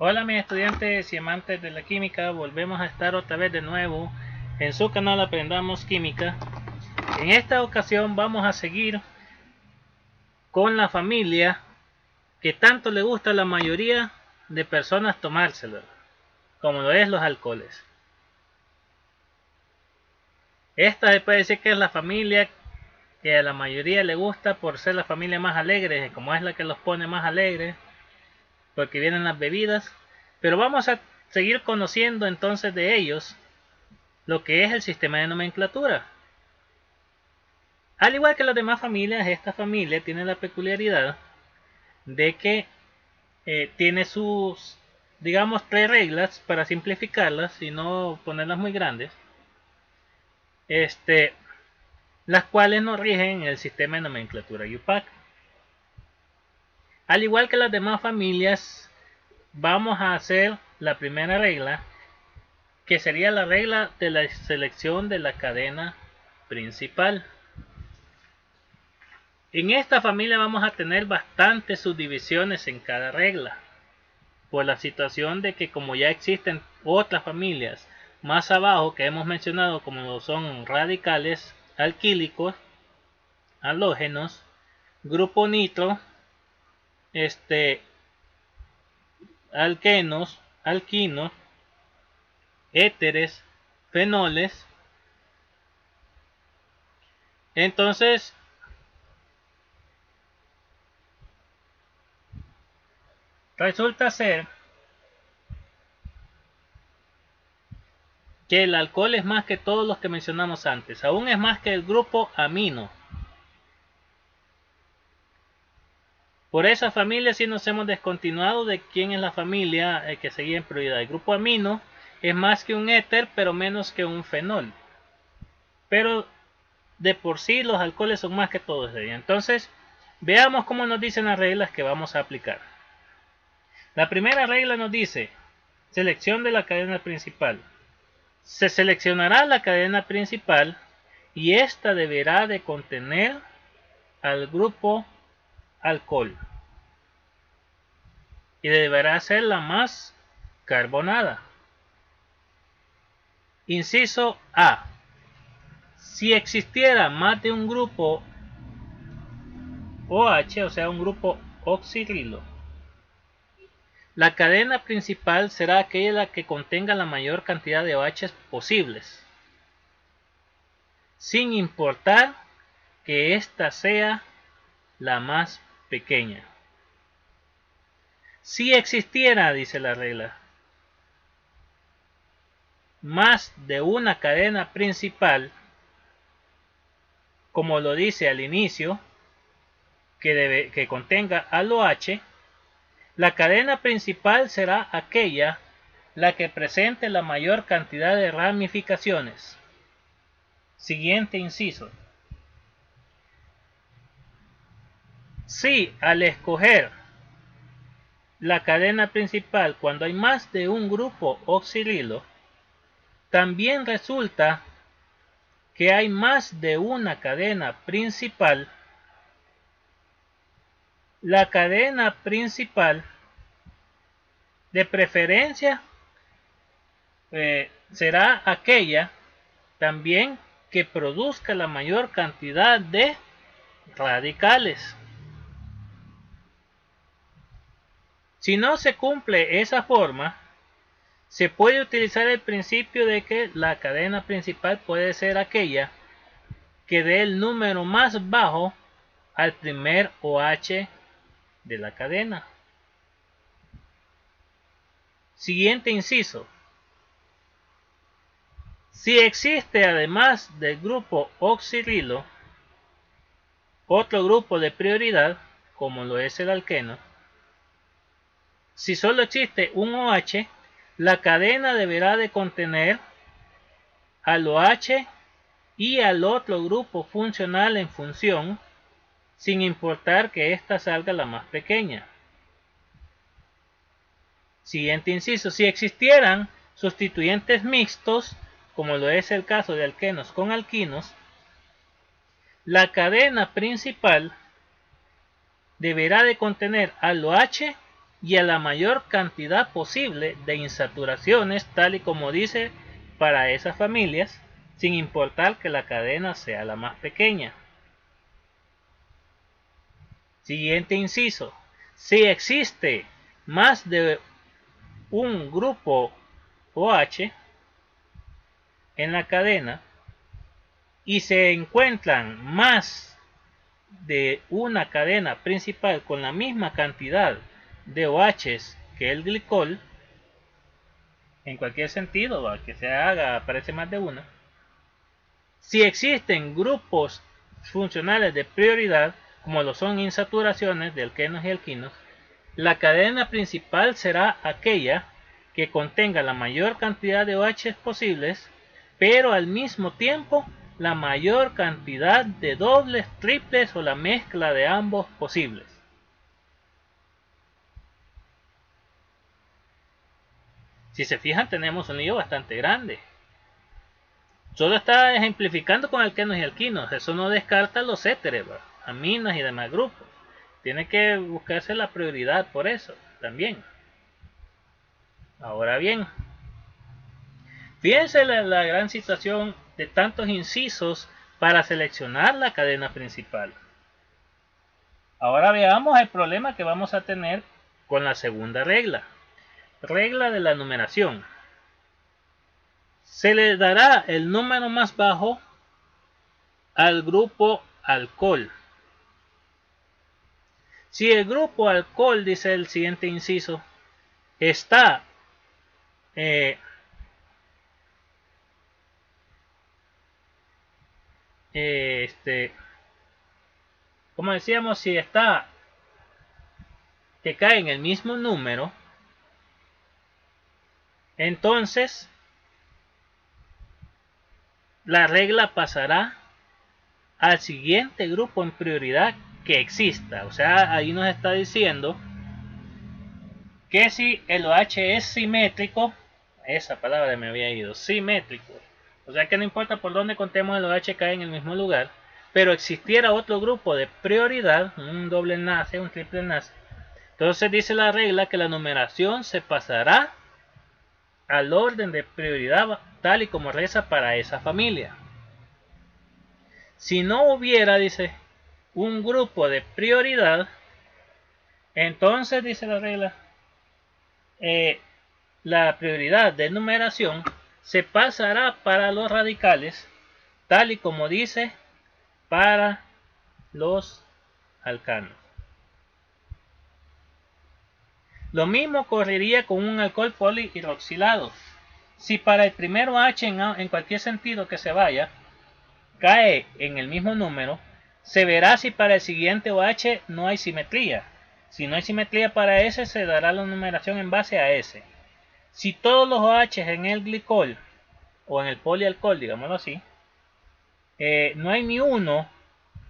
Hola mis estudiantes y amantes de la química, volvemos a estar otra vez de nuevo en su canal Aprendamos Química. En esta ocasión vamos a seguir con la familia que tanto le gusta a la mayoría de personas tomárselo, como lo es los alcoholes. Esta se puede decir que es la familia que a la mayoría le gusta por ser la familia más alegre, como es la que los pone más alegres, porque vienen las bebidas. Pero vamos a seguir conociendo entonces de ellos lo que es el sistema de nomenclatura. Al igual que las demás familias, esta familia tiene la peculiaridad de que tiene sus, digamos, tres reglas para simplificarlas y no ponerlas muy grandes, las cuales nos rigen el sistema de nomenclatura UPAC. Al igual que las demás familias, vamos a hacer la primera regla, que sería la regla de la selección de la cadena principal. En esta familia vamos a tener bastantes subdivisiones en cada regla, por la situación de que como ya existen otras familias más abajo que hemos mencionado, como son radicales, alquílicos, halógenos, grupo nitro, alquenos, alquinos, éteres, fenoles. Entonces resulta ser que el alcohol es más que todos los que mencionamos antes, aún es más que el grupo amino. Por esa familia sí nos hemos descontinuado de quién es la familia que seguía en prioridad. El grupo amino es más que un éter, pero menos que un fenol. Pero de por sí los alcoholes son más que todos ellos. Entonces, veamos cómo nos dicen las reglas que vamos a aplicar. La primera regla nos dice, selección de la cadena principal. Se seleccionará la cadena principal y esta deberá de contener al grupo alcohol y deberá ser la más carbonada. Inciso A. Si existiera más de un grupo OH, o sea un grupo oxidrilo, la cadena principal será aquella que contenga la mayor cantidad de OH posibles, sin importar que ésta sea la más pequeña. Si existiera, dice la regla, más de una cadena principal, como lo dice al inicio, que contenga al OH, la cadena principal será aquella la que presente la mayor cantidad de ramificaciones. Siguiente inciso. Si al escoger la cadena principal cuando hay más de un grupo oxidrilo, también resulta que hay más de una cadena principal, la cadena principal de preferencia será aquella también que produzca la mayor cantidad de radicales. Si no se cumple esa forma, se puede utilizar el principio de que la cadena principal puede ser aquella que dé el número más bajo al primer OH de la cadena. Siguiente inciso. Si existe además del grupo oxidrilo otro grupo de prioridad, como lo es el alqueno, si solo existe un OH, la cadena deberá de contener al OH y al otro grupo funcional en función, sin importar que ésta salga la más pequeña. Siguiente inciso. Si existieran sustituyentes mixtos, como lo es el caso de alquenos con alquinos, la cadena principal deberá de contener al OH y a la mayor cantidad posible de insaturaciones, tal y como dice para esas familias, sin importar que la cadena sea la más pequeña. Siguiente inciso. Si existe más de un grupo OH en la cadena y se encuentran más de una cadena principal con la misma cantidad de OHs que el glicol, en cualquier sentido, que se haga, aparece más de una. Si existen grupos funcionales de prioridad, como lo son insaturaciones de alquenos y alquinos, la cadena principal será aquella que contenga la mayor cantidad de OH posibles, pero al mismo tiempo la mayor cantidad de dobles, triples o la mezcla de ambos posibles. Si se fijan, tenemos un lío bastante grande. Solo está ejemplificando con alquenos y alquinos. Eso no descarta los éteres, aminas y demás grupos. Tiene que buscarse la prioridad por eso también. Ahora bien, fíjense la gran situación de tantos incisos para seleccionar la cadena principal. Ahora veamos el problema que vamos a tener con la segunda regla. Regla de la numeración. Se le dará el número más bajo al grupo alcohol. Si el grupo alcohol, dice el siguiente inciso, está como decíamos, si está que cae en el mismo número, entonces la regla pasará al siguiente grupo en prioridad que exista. O sea, ahí nos está diciendo que si el OH es simétrico, esa palabra me había ido, simétrico, o sea que no importa por dónde contemos, el OH cae en el mismo lugar, pero existiera otro grupo de prioridad, un doble enlace, un triple enlace, entonces dice la regla que la numeración se pasará al orden de prioridad tal y como reza para esa familia. Si no hubiera, dice, un grupo de prioridad, entonces dice la regla, la prioridad de numeración se pasará para los radicales, tal y como dice para los alcanos. Lo mismo ocurriría con un alcohol polihidroxilado. Si para el primer OH en cualquier sentido que se vaya cae en el mismo número, se verá si para el siguiente OH no hay simetría. Si no hay simetría para ese, se dará la numeración en base a ese. Si todos los OH en el glicol o en el polialcohol, digámoslo así, no hay ni uno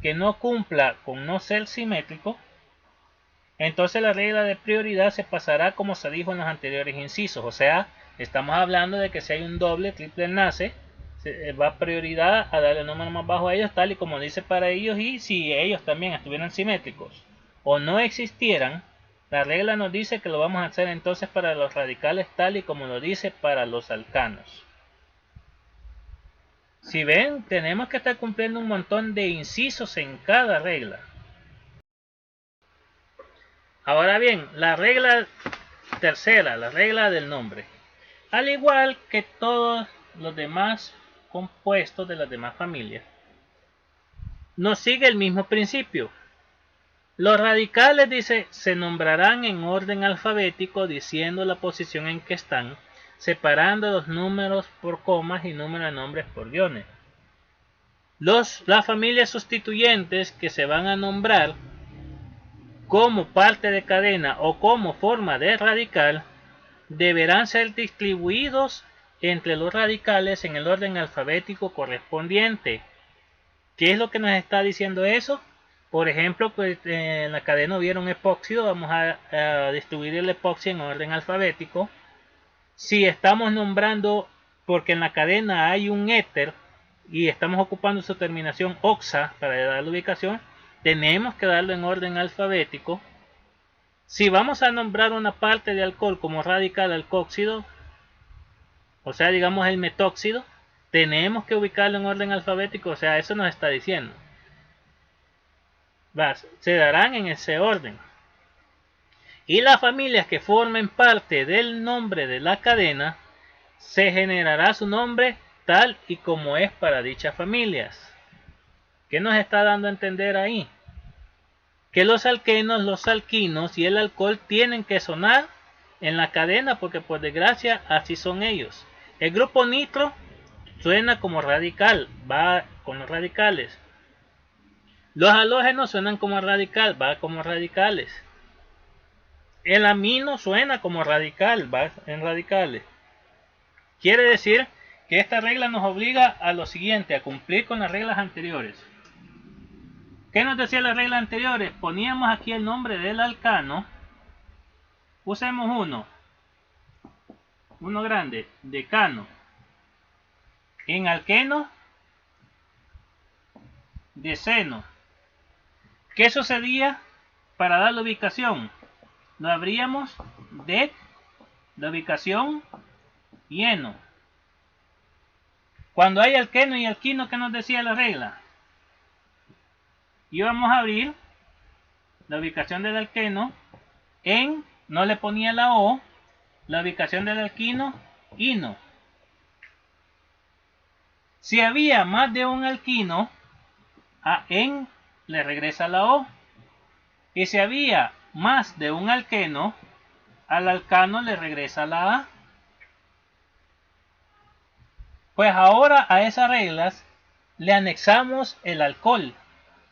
que no cumpla con no ser simétrico, entonces la regla de prioridad se pasará como se dijo en los anteriores incisos. O sea, estamos hablando de que si hay un doble, triple enlace, va prioridad a darle el número más bajo a ellos, tal y como dice para ellos, y si ellos también estuvieran simétricos o no existieran, la regla nos dice que lo vamos a hacer entonces para los radicales tal y como lo dice para los alcanos. Si ven, tenemos que estar cumpliendo un montón de incisos en cada regla. Ahora bien, la regla tercera, la regla del nombre. Al igual que todos los demás compuestos de las demás familias, nos sigue el mismo principio. Los radicales, dice, se nombrarán en orden alfabético diciendo la posición en que están, separando los números por comas y número de nombres por guiones. Las familias sustituyentes que se van a nombrar como parte de cadena o como forma de radical deberán ser distribuidos entre los radicales en el orden alfabético correspondiente. ¿Qué es lo que nos está diciendo eso? Por ejemplo, pues, en la cadena hubiera un epóxido, vamos a distribuir el epoxi en orden alfabético. Si estamos nombrando, porque en la cadena hay un éter y estamos ocupando su terminación oxa para dar la ubicación, tenemos que darlo en orden alfabético. Si vamos a nombrar una parte de alcohol como radical alcóxido, o sea, digamos el metóxido, tenemos que ubicarlo en orden alfabético, o sea, eso nos está diciendo. Se darán en ese orden. Y las familias que formen parte del nombre de la cadena, se generará su nombre tal y como es para dichas familias. ¿Qué nos está dando a entender ahí? Que los alquenos, los alquinos y el alcohol tienen que sonar en la cadena porque por desgracia así son ellos. El grupo nitro suena como radical, va con los radicales. Los halógenos suenan como radical, va como radicales. El amino suena como radical, va en radicales. Quiere decir que esta regla nos obliga a lo siguiente, a cumplir con las reglas anteriores. ¿Qué nos decía las reglas anteriores? Poníamos aquí el nombre del alcano. Usemos uno grande, decano. En alqueno, deceno. ¿Qué sucedía para dar la ubicación? Lo abríamos dec, la ubicación y eno. Cuando hay alqueno y alquino, ¿qué nos decía la regla? Íbamos a abrir la ubicación del alqueno en, no le ponía la O, la ubicación del alquino, ino. Si había más de un alquino, a en le regresa la O. Y si había más de un alqueno, al alcano le regresa la A. Pues ahora a esas reglas le anexamos el alcohol.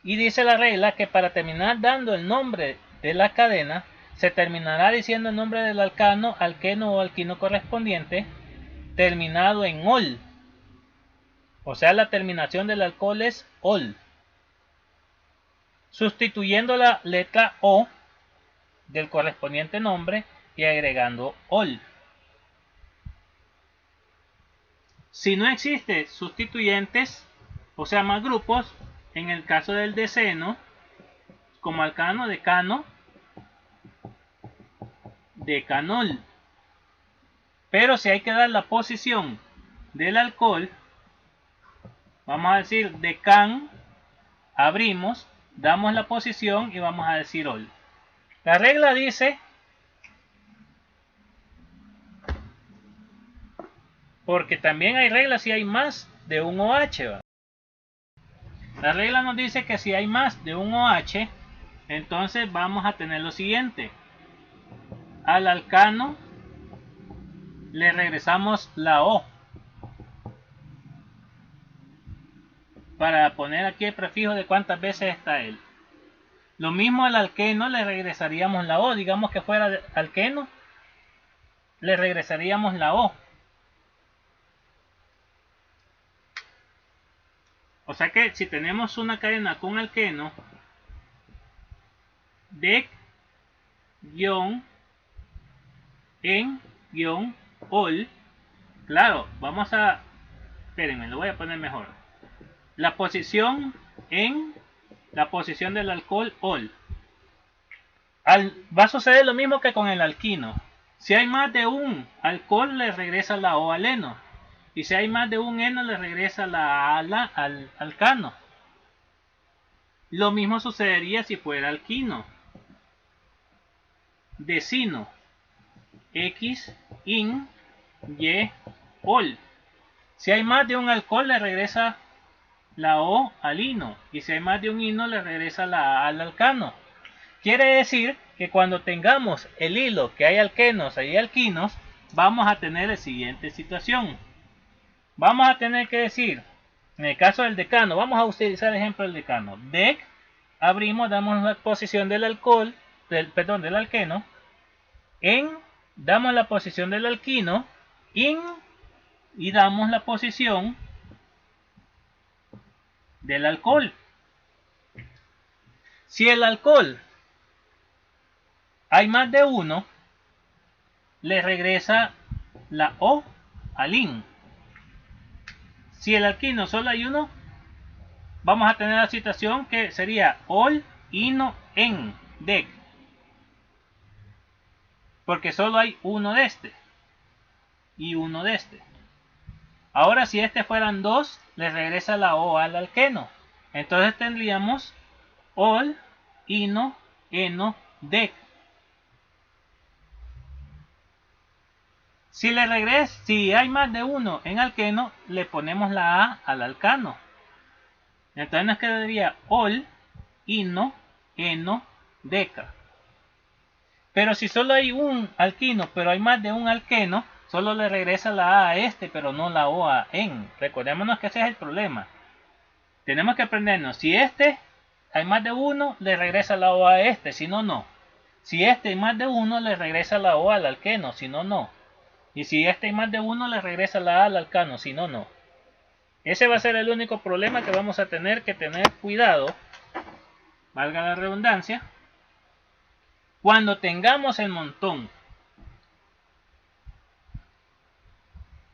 Y dice la regla que para terminar dando el nombre de la cadena, se terminará diciendo el nombre del alcano, alqueno o alquino correspondiente, terminado en ol. O sea, la terminación del alcohol es ol. Sustituyendo la letra O del correspondiente nombre y agregando ol. Si no existe sustituyentes, o sea, más grupos, en el caso del deceno, como alcano, decano, decanol. Pero si hay que dar la posición del alcohol, vamos a decir decan, abrimos, damos la posición y vamos a decir ol. La regla dice, porque también hay reglas si hay más de un OH. ¿va? La regla nos dice que si hay más de un OH, entonces vamos a tener lo siguiente. Al alcano le regresamos la O. Para poner aquí el prefijo de cuántas veces está él. Lo mismo al alqueno le regresaríamos la O. Digamos que fuera alqueno, le regresaríamos la O. O sea que si tenemos una cadena con alqueno, dec, guión, en, guión, ol, claro, vamos a, espérenme, lo voy a poner mejor. La posición en, la posición del alcohol, ol. Va a suceder lo mismo que con el alquino. Si hay más de un alcohol, le regresa la O al eno. Y si hay más de un eno, le regresa la A al alcano. Lo mismo sucedería si fuera alquino. Decino. X, in, y, ol. Si hay más de un alcohol, le regresa la O al ino. Y si hay más de un ino, le regresa la A al alcano. Quiere decir que cuando tengamos el hilo que hay alquenos y alquinos, vamos a tener la siguiente situación. Vamos a tener que decir, en el caso del decano, vamos a utilizar el ejemplo del decano. Dec, abrimos, damos la posición del alcohol, del alqueno. En, damos la posición del alquino. In, y damos la posición del alcohol. Si el alcohol hay más de uno, le regresa la O al in. Si el alquino solo hay uno, vamos a tener la situación que sería ol, ino, en, dec. porque solo hay uno de este y uno de este. Ahora si este fueran dos, le regresa la O al alqueno. Entonces tendríamos ol, ino, eno, dec. Si hay más de uno en alqueno, le ponemos la A al alcano. Entonces nos quedaría ol, ino, eno, deca. Pero si solo hay un alquino, pero hay más de un alqueno, solo le regresa la A a este, pero no la O a en. Recordémonos que ese es el problema. Tenemos que aprendernos, si este hay más de uno, le regresa la O a este, si no, no. Si este hay más de uno, le regresa la O al alqueno, si no, no. Y si este hay más de uno, le regresa la A al alcano, si no, no. Ese va a ser el único problema que vamos a tener que tener cuidado, valga la redundancia, cuando tengamos el montón.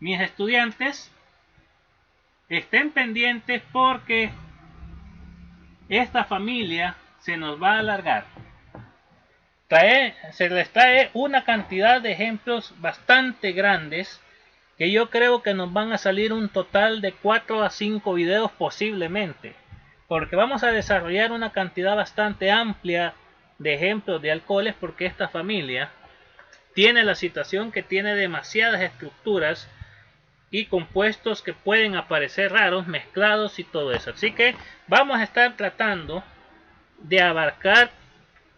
Mis estudiantes, estén pendientes porque esta familia se nos va a alargar. Se les trae una cantidad de ejemplos bastante grandes que yo creo que nos van a salir un total de 4 a 5 videos posiblemente, porque vamos a desarrollar una cantidad bastante amplia de ejemplos de alcoholes, porque esta familia tiene la situación que tiene demasiadas estructuras y compuestos que pueden aparecer raros, mezclados y todo eso. Así que vamos a estar tratando de abarcar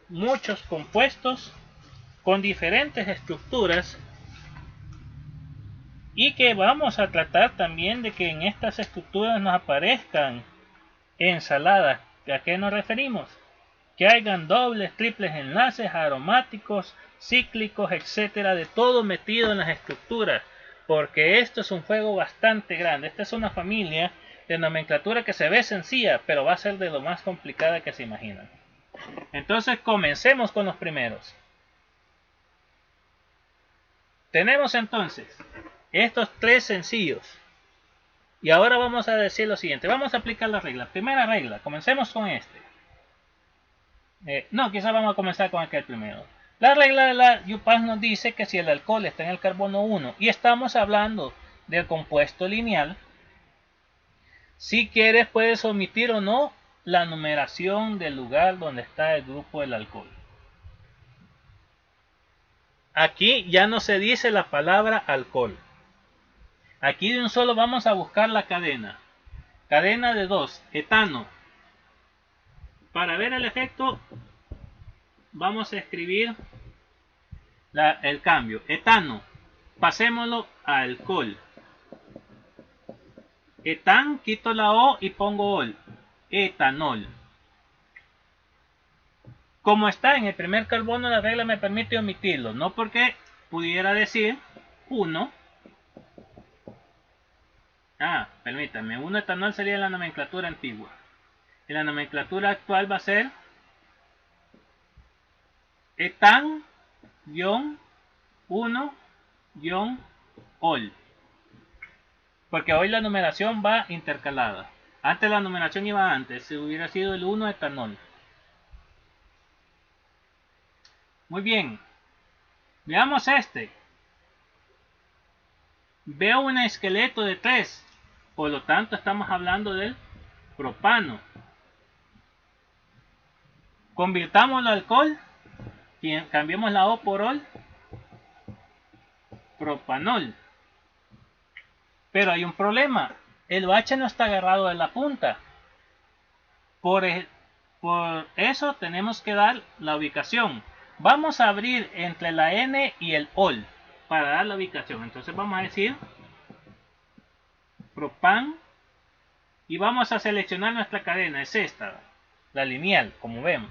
muchos compuestos con diferentes estructuras, y que vamos a tratar también de que en estas estructuras nos aparezcan ensaladas. ¿A qué nos referimos? Que hayan dobles, triples enlaces, aromáticos, cíclicos, etcétera, de todo metido en las estructuras, porque esto es un juego bastante grande. Esta es una familia de nomenclatura que se ve sencilla, pero va a ser de lo más complicada que se imaginan. Entonces comencemos con los primeros. Tenemos entonces estos tres sencillos. Y ahora vamos a decir lo siguiente. Vamos a aplicar la regla. Primera regla. Comencemos con este. Quizás vamos a comenzar con aquel primero. La regla de la UPath nos dice que si el alcohol está en el carbono 1 y estamos hablando del compuesto lineal, si quieres puedes omitir o no la numeración del lugar donde está el grupo del alcohol. Aquí ya no se dice la palabra alcohol. Aquí de un solo vamos a buscar la cadena. Cadena de 2, etano. Para ver el efecto vamos a escribir el cambio. Etano, pasémoslo a alcohol. Etan, quito la O y pongo ol. Etanol. Como está en el primer carbono, la regla me permite omitirlo. No porque pudiera decir 1. Permítanme. 1 etanol sería la nomenclatura antigua. Y la nomenclatura actual va a ser etan-1-ol. Porque hoy la numeración va intercalada. Antes la numeración iba antes. Si hubiera sido el 1 etanol. Muy bien. Veamos este. Veo un esqueleto de 3. Por lo tanto estamos hablando del propano. Convirtámoslo a alcohol. Y cambiemos la O por ol. Propanol. Pero hay un problema. El OH no está agarrado de la punta. Por eso tenemos que dar la ubicación. Vamos a abrir entre la N y el ol para dar la ubicación. Entonces vamos a decir propan y vamos a seleccionar nuestra cadena. Es esta, la lineal, como vemos.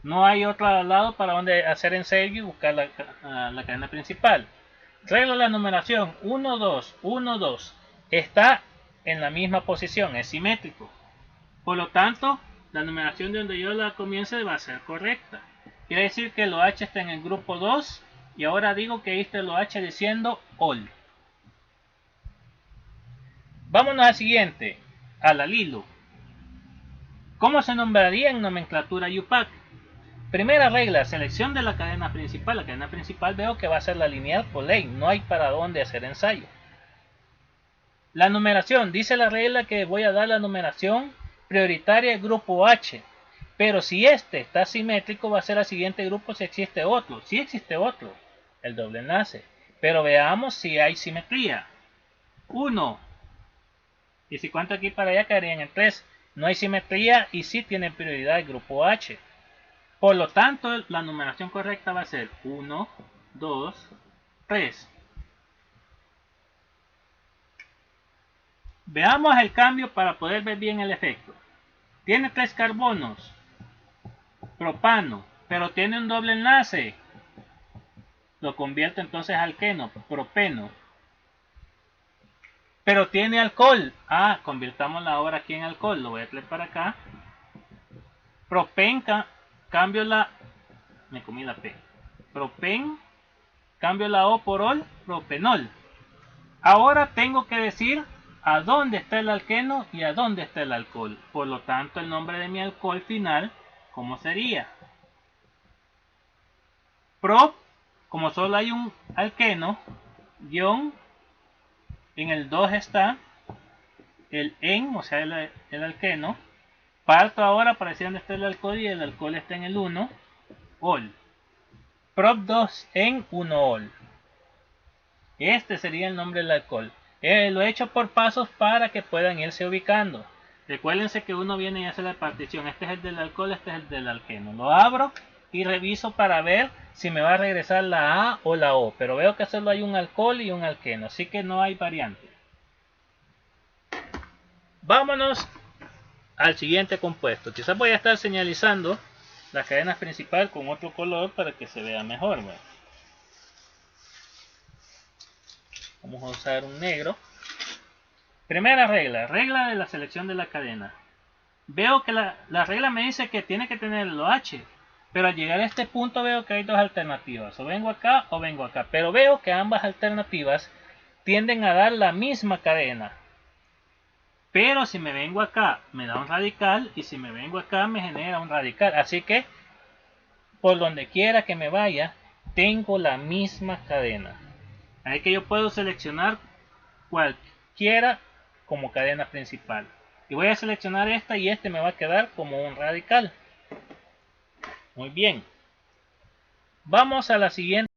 No hay otra al lado para donde hacer ensayo y buscar la cadena principal. Regla la numeración 1, 2, 1, 2. Está en la misma posición, es simétrico. Por lo tanto, la numeración de donde yo la comience va a ser correcta. Quiere decir que el OH está en el grupo 2 y ahora digo que ahí está el OH diciendo ol. Vámonos al siguiente, al alilo. ¿Cómo se nombraría en nomenclatura UPath? Primera regla, selección de la cadena principal. La cadena principal veo que va a ser la lineal por ley, no hay para dónde hacer ensayo. La numeración, dice la regla que voy a dar la numeración prioritaria del grupo H, pero si este está simétrico va a ser el siguiente grupo si existe otro. Si existe otro, el doble enlace. Pero veamos si hay simetría. 1. Y si cuento aquí para allá caerían en 3. No hay simetría y sí tiene prioridad el grupo H. Por lo tanto, la numeración correcta va a ser 1, 2, 3. Veamos el cambio para poder ver bien el efecto. Tiene 3 carbonos, propano, pero tiene un doble enlace. Lo convierto entonces a alqueno, propeno. Pero tiene alcohol. Convirtámoslo ahora aquí en alcohol. Lo voy a traer para acá. Propenca, cambio la... Me comí la P. Propen, cambio la O por ol, propenol. Ahora tengo que decir a dónde está el alqueno y a dónde está el alcohol. Por lo tanto, el nombre de mi alcohol final, ¿cómo sería? Prop, como solo hay un alqueno, guión, en el 2 está el en, o sea, el alqueno. Parto ahora para decir dónde está el alcohol y el alcohol está en el 1, ol. Prop 2 en 1 ol. Este sería el nombre del alcohol. Lo he hecho por pasos para que puedan irse ubicando. Recuérdense que uno viene y hace la partición. Este es el del alcohol, este es el del alqueno. Lo abro y reviso para ver si me va a regresar la A o la O. Pero veo que solo hay un alcohol y un alqueno, así que no hay variante. Vámonos al siguiente compuesto. Quizás voy a estar señalizando la cadena principal con otro color para que se vea mejor. Bueno. Vamos a usar un negro. Primera regla, regla de la selección de la cadena. Veo que la regla me dice que tiene que tener el H, pero al llegar a este punto veo que hay dos alternativas, o vengo acá o vengo acá, pero veo que ambas alternativas tienden a dar la misma cadena. Pero si me vengo acá me da un radical y si me vengo acá me genera un radical, así que por donde quiera que me vaya tengo la misma cadena. Así que yo puedo seleccionar cualquiera como cadena principal. Y voy a seleccionar esta y este me va a quedar como un radical. Muy bien. Vamos a la siguiente.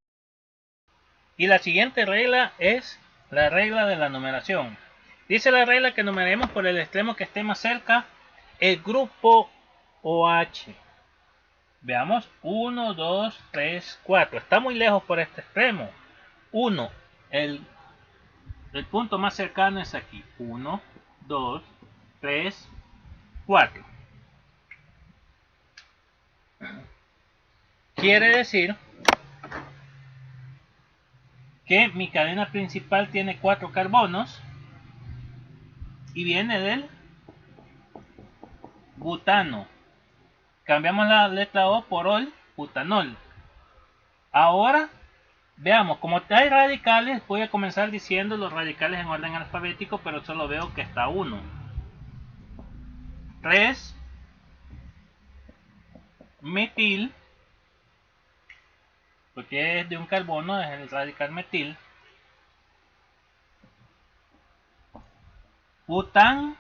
Y la siguiente regla es la regla de la numeración. Dice la regla que numeremos por el extremo que esté más cerca el grupo OH. Veamos. 1, 2, 3, 4. Está muy lejos por este extremo. 1. El punto más cercano es aquí. 1, 2, 3, 4. Quiere decir que mi cadena principal tiene 4 carbonos y viene del butano. Cambiamos la letra O por ol, butanol. Ahora veamos, como hay radicales, voy a comenzar diciendo los radicales en orden alfabético, pero solo veo que está 1. 3 metil, porque es de un carbono, es el radical metil. Bután,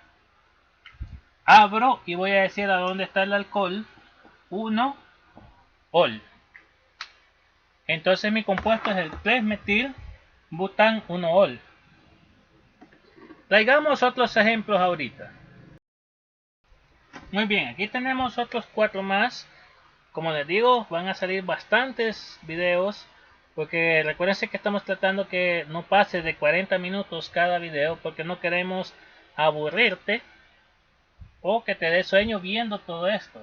abro y voy a decir a dónde está el alcohol. 1 ol. Entonces mi compuesto es el 3 metil bután 1 ol. Traigamos otros ejemplos ahorita. Muy bien, aquí tenemos otros 4 más. Como les digo, van a salir bastantes videos, porque recuerden que estamos tratando que no pase de 40 minutos cada video, porque no queremos aburrirte o que te dé sueño viendo todo esto.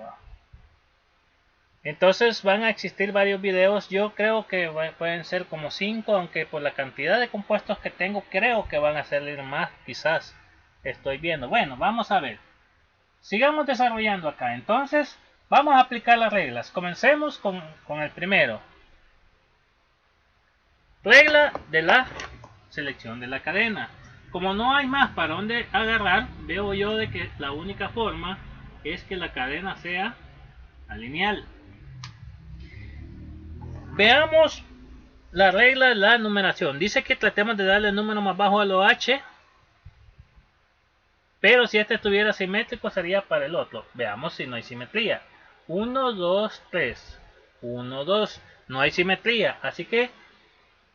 Entonces van a existir varios videos. Yo creo que pueden ser como 5, aunque por la cantidad de compuestos que tengo creo que van a salir más, quizás. Estoy viendo. Bueno, vamos a ver. Sigamos desarrollando acá. Entonces vamos a aplicar las reglas. Comencemos con el primero. Regla de la selección de la cadena. Como no hay más para dónde agarrar, veo yo de que la única forma es que la cadena sea alineal. Veamos la regla de la numeración. Dice que tratemos de darle el número más bajo a lo H, pero si este estuviera simétrico sería para el otro. Veamos si no hay simetría. 1, 2, 3. 1, 2. No hay simetría. Así que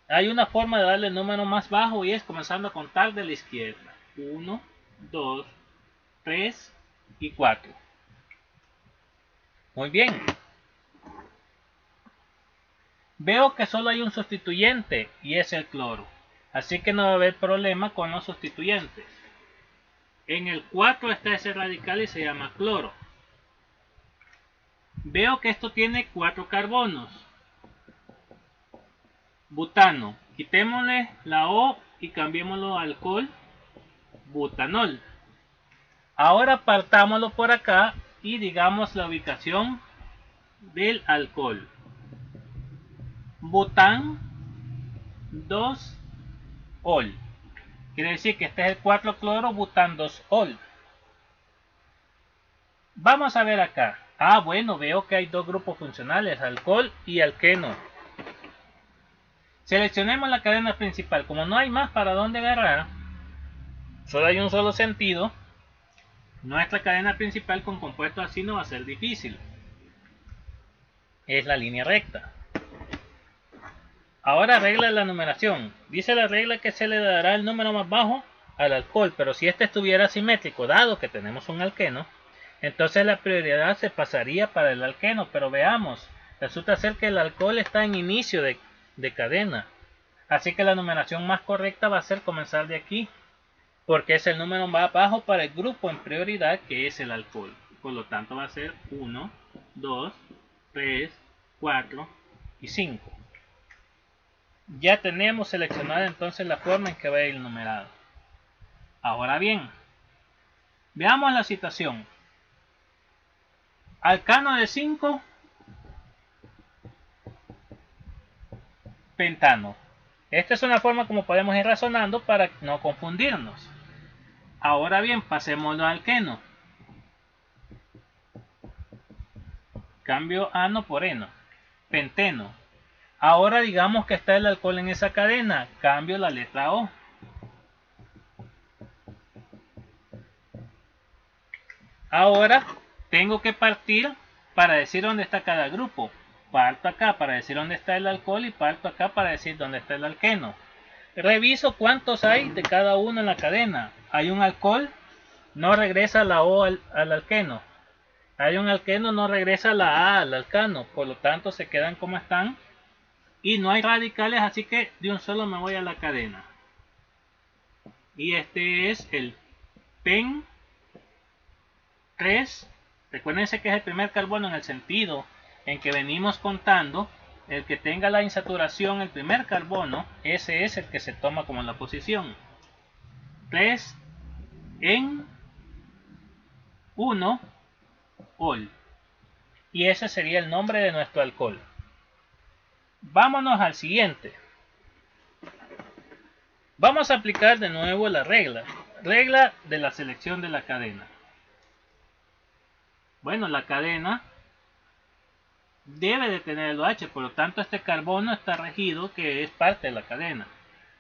hay una forma de darle el número más bajo y es comenzando a contar de la izquierda. 1, 2, 3 y 4. Muy bien. Veo que solo hay un sustituyente y es el cloro. Así que no va a haber problema con los sustituyentes. En el 4 está ese radical y se llama cloro. Veo que esto tiene 4 carbonos. Butano. Quitémosle la O y cambiémoslo a alcohol. Butanol. Ahora partámoslo por acá y digamos la ubicación del alcohol. Bután 2-ol. Quiere decir que este es el 4-cloro bután 2-ol. Vamos a ver acá. Bueno, veo que hay dos grupos funcionales, alcohol y alqueno. Seleccionemos la cadena principal. Como no hay más para dónde agarrar, solo hay un solo sentido, nuestra cadena principal con compuestos así no va a ser difícil. Es la línea recta. Ahora regla de la numeración. Dice la regla que se le dará el número más bajo al alcohol, pero si este estuviera simétrico, dado que tenemos un alqueno, entonces la prioridad se pasaría para el alqueno. Pero veamos, resulta ser que el alcohol está en inicio de cadena. Así que la numeración más correcta va a ser comenzar de aquí, porque es el número más bajo para el grupo en prioridad, que es el alcohol. Por lo tanto va a ser 1, 2, 3, 4 y 5. Ya tenemos seleccionada entonces la forma en que va a ir numerado. Ahora bien, veamos la situación. Alcano de 5, pentano. Esta es una forma como podemos ir razonando para no confundirnos. Ahora bien, pasémoslo al alqueno. Cambio ano por eno. Penteno. Ahora digamos que está el alcohol en esa cadena. Cambio la letra O. Ahora tengo que partir para decir dónde está cada grupo. Parto acá para decir dónde está el alcohol y parto acá para decir dónde está el alqueno. Reviso cuántos hay de cada uno en la cadena. Hay un alcohol, no regresa la O al alqueno. Hay un alqueno, no regresa la A al alcano. Por lo tanto se quedan como están. Y no hay radicales, así que de un solo me voy a la cadena. Y este es el PEN 3. Recuérdense que es el primer carbono en el sentido en que venimos contando. El que tenga la insaturación, el primer carbono, ese es el que se toma como la posición. 3 en 1 ol. Y ese sería el nombre de nuestro alcohol. Vámonos al siguiente. Vamos a aplicar de nuevo la regla de la selección de la cadena. Bueno, la cadena debe de tener el OH, por lo tanto este carbono está regido, que es parte de la cadena.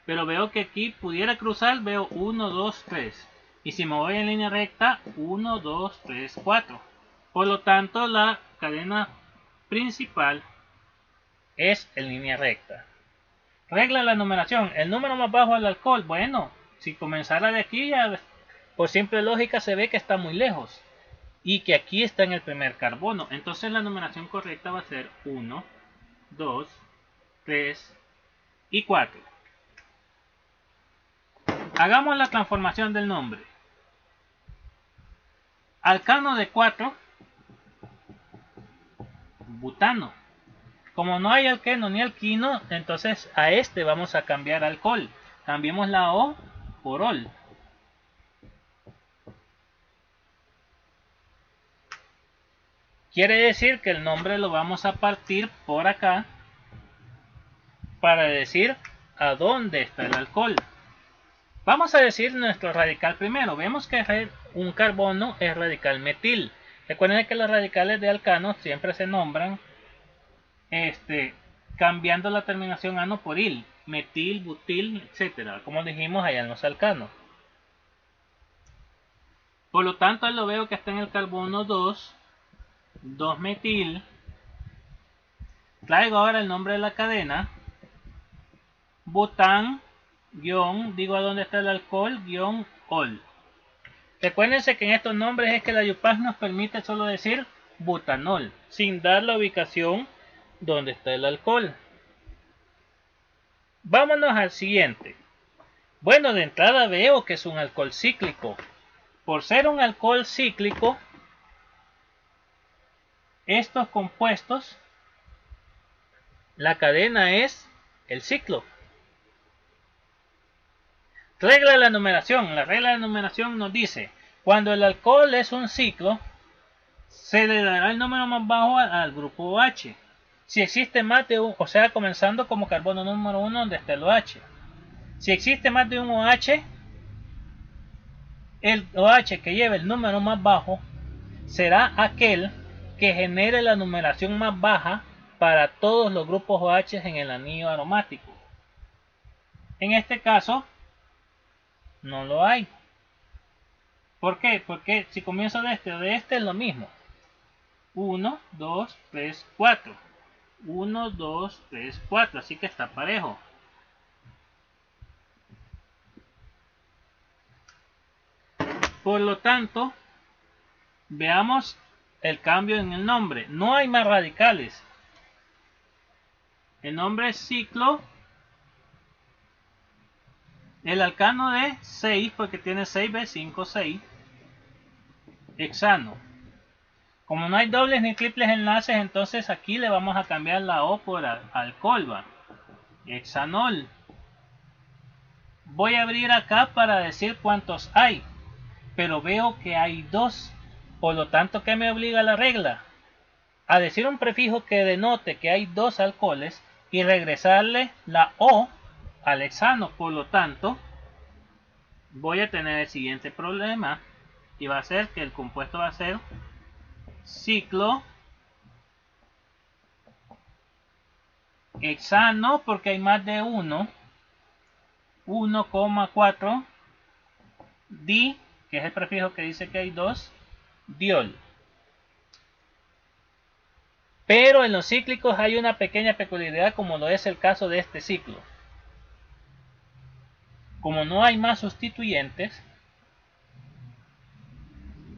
Pero veo que aquí pudiera cruzar, veo 1, 2, 3. Y si me voy en línea recta, 1, 2, 3, 4. Por lo tanto la cadena principal es en línea recta. Regla de la numeración. El número más bajo del alcohol. Bueno, si comenzara de aquí, ya por simple lógica se ve que está muy lejos. Y que aquí está en el primer carbono. Entonces la numeración correcta va a ser 1, 2, 3 y 4. Hagamos la transformación del nombre. Alcano de 4, butano. Como no hay alqueno ni alquino, entonces a este vamos a cambiar alcohol. Cambiemos la O por ol. Quiere decir que el nombre lo vamos a partir por acá para decir a dónde está el alcohol. Vamos a decir nuestro radical primero. Vemos que un carbono es radical metil. Recuerden que los radicales de alcano siempre se nombran cambiando la terminación ano por il, metil, butil, etcétera, como dijimos allá en los alcanos. Por lo tanto, lo veo que está en el carbono 2, 2-metil. Traigo ahora el nombre de la cadena, bután, digo a dónde está el alcohol, ol. Recuérdense que en estos nombres es que la YUPAC nos permite solo decir butanol, sin dar la ubicación donde está el alcohol. Vámonos al siguiente. Bueno, de entrada veo que es un alcohol cíclico. Por ser un alcohol cíclico, estos compuestos, la cadena es el ciclo. Regla de la numeración. La regla de la numeración nos dice, cuando el alcohol es un ciclo, se le dará el número más bajo al grupo OH. Si existe más de un, o sea, comenzando como carbono número 1 donde está el OH. Si existe más de un OH, el OH que lleve el número más bajo será aquel que genere la numeración más baja para todos los grupos OH en el anillo aromático. En este caso, no lo hay. ¿Por qué? Porque si comienzo de este es lo mismo. 1, 2, 3, 4. 1, 2, 3, 4. Así que está parejo. Por lo tanto, veamos el cambio en el nombre. No hay más radicales. El nombre es ciclo. El alcano de 6, porque tiene 6B5, 6. Hexano. Como no hay dobles ni triples enlaces, entonces aquí le vamos a cambiar la O por alcohol. Hexanol. Voy a abrir acá para decir cuántos hay. Pero veo que hay 2. Por lo tanto, ¿qué me obliga la regla? A decir un prefijo que denote que hay 2 alcoholes y regresarle la O al hexano. Por lo tanto, voy a tener el siguiente problema y va a ser que el compuesto va a ser ciclo hexano, porque hay más de 1, 1,4 di, que es el prefijo que dice que hay 2, diol. Pero en los cíclicos hay una pequeña peculiaridad, como lo es el caso de este ciclo. Como no hay más sustituyentes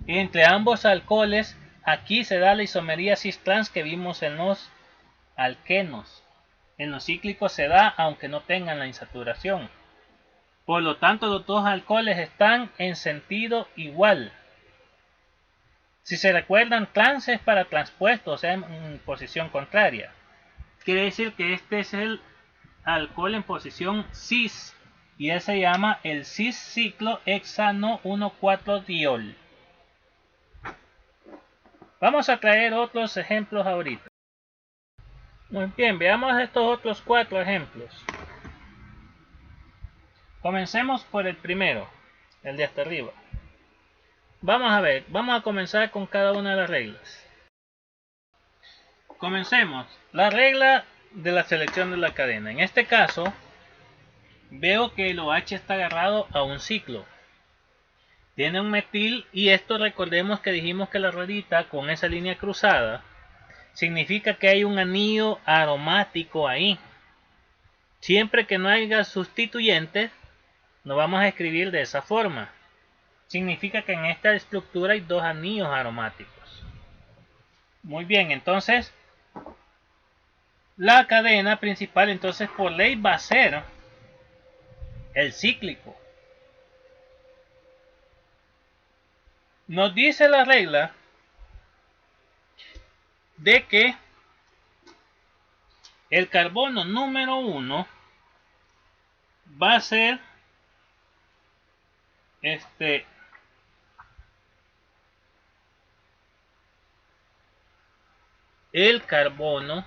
entre ambos alcoholes, aquí se da la isomería cis-trans que vimos en los alquenos. En los cíclicos se da aunque no tengan la insaturación. Por lo tanto, los dos alcoholes están en sentido igual. Si se recuerdan, trans es para transpuesto, o sea, en posición contraria. Quiere decir que este es el alcohol en posición cis y él se llama el cis ciclo hexano 1,4-diol. Vamos a traer otros ejemplos ahorita. Muy bien, veamos estos otros 4 ejemplos. Comencemos por el primero, el de hasta arriba. Vamos a ver, vamos a comenzar con cada una de las reglas. Comencemos. La regla de la selección de la cadena. En este caso, veo que el OH está agarrado a un ciclo. Tiene un metil y esto recordemos que dijimos que la ruedita con esa línea cruzada significa que hay un anillo aromático ahí. Siempre que no haya sustituyentes, lo vamos a escribir de esa forma. Significa que en esta estructura hay 2 anillos aromáticos. Muy bien, entonces la cadena principal entonces por ley va a ser el cíclico. Nos dice la regla de que el carbono número 1 va a ser el carbono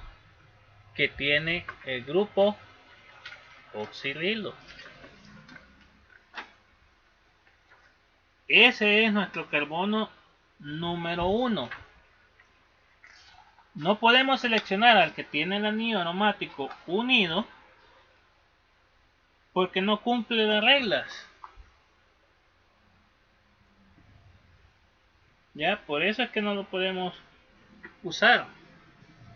que tiene el grupo oxidrilo. Ese es nuestro carbono número 1. No podemos seleccionar al que tiene el anillo aromático unido porque no cumple las reglas. Ya, por eso es que no lo podemos usar,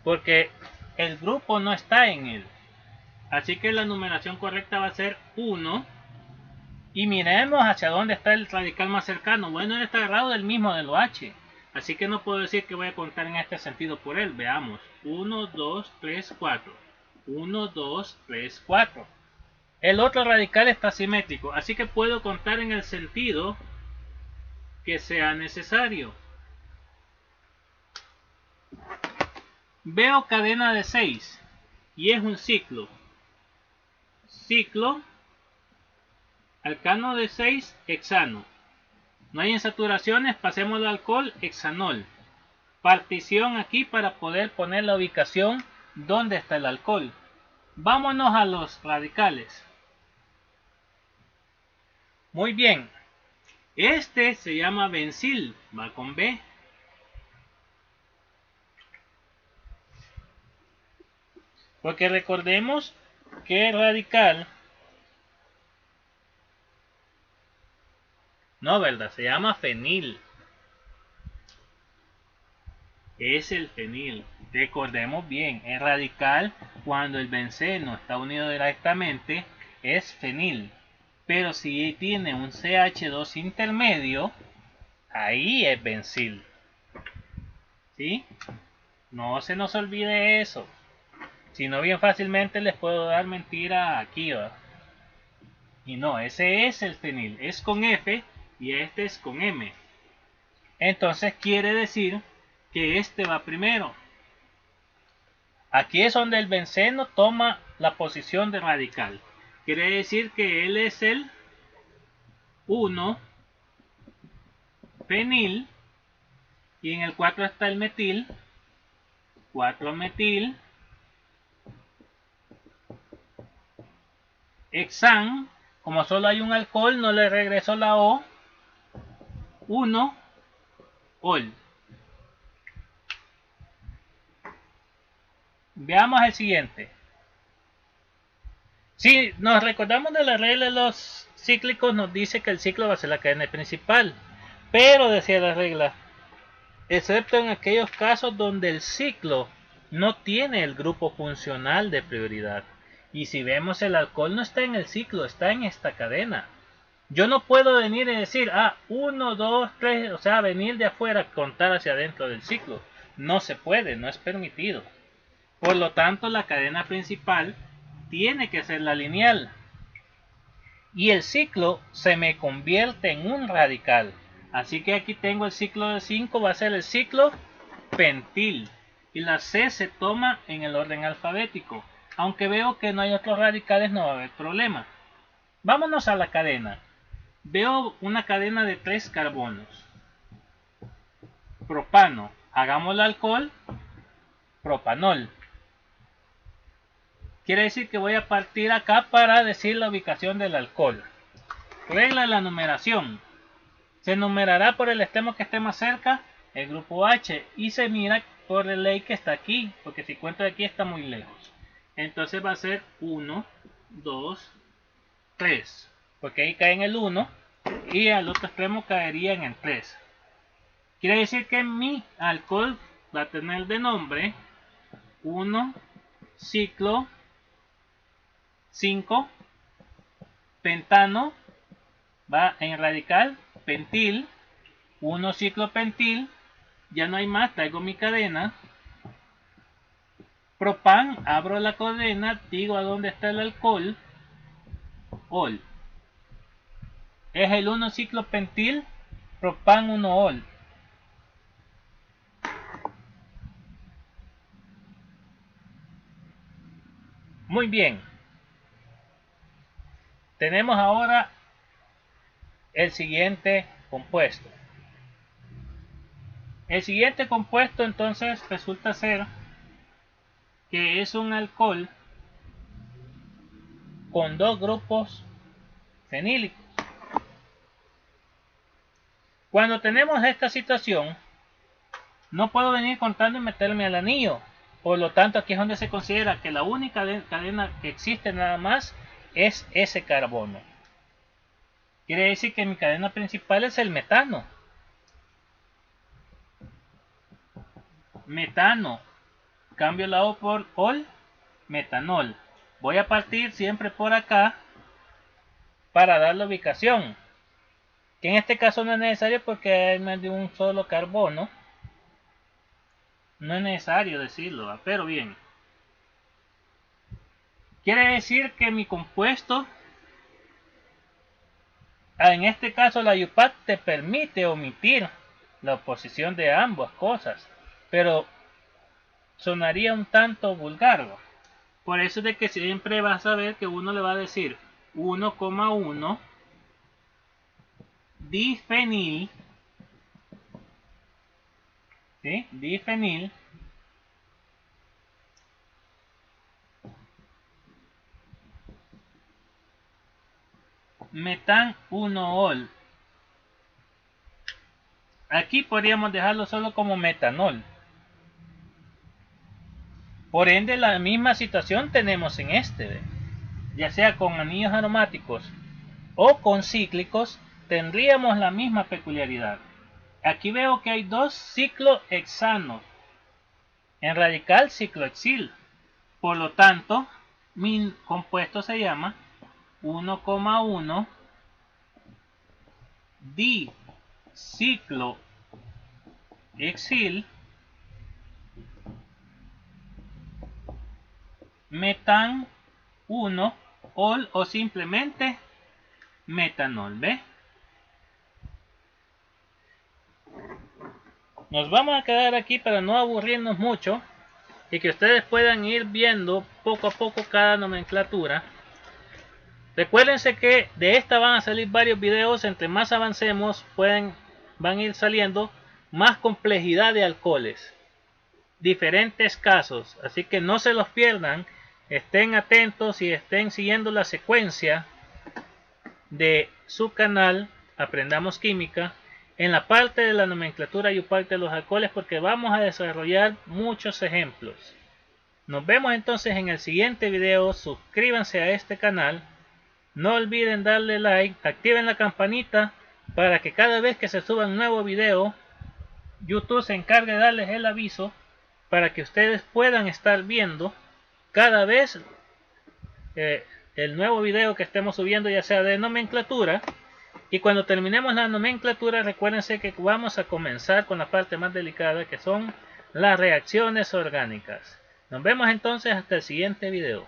porque el grupo no está en él. Así que la numeración correcta va a ser 1. Y miremos hacia dónde está el radical más cercano. Bueno, él está agarrado del mismo del OH. Así que no puedo decir que voy a contar en este sentido por él. Veamos. 1, 2, 3, 4. 1, 2, 3, 4. El otro radical está simétrico. Así que puedo contar en el sentido que sea necesario. Veo cadena de 6. Y es un ciclo. Ciclo. Alcano de 6, hexano. No hay insaturaciones, pasemos al alcohol, hexanol. Partición aquí para poder poner la ubicación donde está el alcohol. Vámonos a los radicales. Muy bien. Este se llama bencil, va con B. Porque recordemos que el radical... No, ¿verdad? Se llama fenil. Es el fenil. Recordemos bien, el radical cuando el benceno está unido directamente es fenil. Pero si tiene un CH2 intermedio, ahí es bencil. ¿Sí? No se nos olvide eso. Si no, bien fácilmente les puedo dar mentira aquí, ¿verdad? Y no, ese es el fenil. Es con F y este es con M. Entonces quiere decir que este va primero. Aquí es donde el benceno toma la posición de radical. Quiere decir que él es el 1 fenil y en el 4 está el metil. 4 metil. Hexan, como solo hay un alcohol, no le regreso la O. 1 ol. Veamos el siguiente. Si nos recordamos de la regla de los cíclicos, nos dice que el ciclo va a ser la cadena principal. Pero decía la regla, excepto en aquellos casos donde el ciclo no tiene el grupo funcional de prioridad. Y si vemos, el alcohol no está en el ciclo, está en esta cadena. Yo no puedo venir y decir, 1, 2, 3, o sea, venir de afuera, contar hacia adentro del ciclo. No se puede, no es permitido. Por lo tanto, la cadena principal tiene que ser la lineal. Y el ciclo se me convierte en un radical. Así que aquí tengo el ciclo de 5, va a ser el ciclo pentil. Y la C se toma en el orden alfabético. Aunque veo que no hay otros radicales, no va a haber problema. Vámonos a la cadena. Veo una cadena de 3 carbonos. Propano. Hagamos el alcohol. Propanol. Quiere decir que voy a partir acá para decir la ubicación del alcohol. Regla de la numeración. Se numerará por el extremo que esté más cerca, el grupo H, y se mira por la ley que está aquí, porque si cuento de aquí está muy lejos. Entonces va a ser 1, 2, 3, porque ahí cae en el 1 y al otro extremo caería en el 3. Quiere decir que mi alcohol va a tener de nombre 1 ciclo 5 pentano, va en radical, pentil, 1 ciclo pentil, ya no hay más, traigo mi cadena, propan, abro la cadena, digo a dónde está el alcohol, ol, es el 1 ciclo pentil, propan 1 ol. Muy bien, tenemos ahora el siguiente compuesto. El siguiente compuesto entonces resulta ser que es un alcohol con 2 grupos fenílicos. Cuando tenemos esta situación, no puedo venir contando y meterme al anillo. Por lo tanto, aquí es donde se considera que la única cadena que existe nada más es ese carbono. Quiere decir que mi cadena principal es el metano. Metano. Cambio la O por ol. Metanol. Voy a partir siempre por acá para dar la ubicación. Que en este caso no es necesario porque hay más de un solo carbono. No es necesario decirlo, pero bien. Quiere decir que mi compuesto, en este caso la UPAC te permite omitir la oposición de ambas cosas, pero sonaría un tanto vulgar. Por eso es de que siempre vas a ver que uno le va a decir 1,1 difenil, ¿sí? Difenil metan 1-ol. Aquí podríamos dejarlo solo como metanol. Por ende, la misma situación tenemos en este, ya sea con anillos aromáticos o con cíclicos, tendríamos la misma peculiaridad. Aquí veo que hay dos ciclohexanos en radical ciclohexil. Por lo tanto, mi compuesto se llama 1,1 diciclohexil metan 1 ol o simplemente metanol. ¿Ve? Nos vamos a quedar aquí para no aburrirnos mucho y que ustedes puedan ir viendo poco a poco cada nomenclatura. Recuérdense que de esta van a salir varios videos. Entre más avancemos van a ir saliendo más complejidad de alcoholes, diferentes casos, así que no se los pierdan. Estén atentos y estén siguiendo la secuencia de su canal Aprendamos Química en la parte de la nomenclatura y parte de los alcoholes, porque vamos a desarrollar muchos ejemplos. Nos vemos entonces en el siguiente video. Suscríbanse a este canal, no olviden darle like, activen la campanita para que cada vez que se suba un nuevo video YouTube se encargue de darles el aviso para que ustedes puedan estar viendo cada vez el nuevo video que estemos subiendo, ya sea de nomenclatura. Y cuando terminemos la nomenclatura, recuérdense que vamos a comenzar con la parte más delicada, que son las reacciones orgánicas. Nos vemos entonces hasta el siguiente video.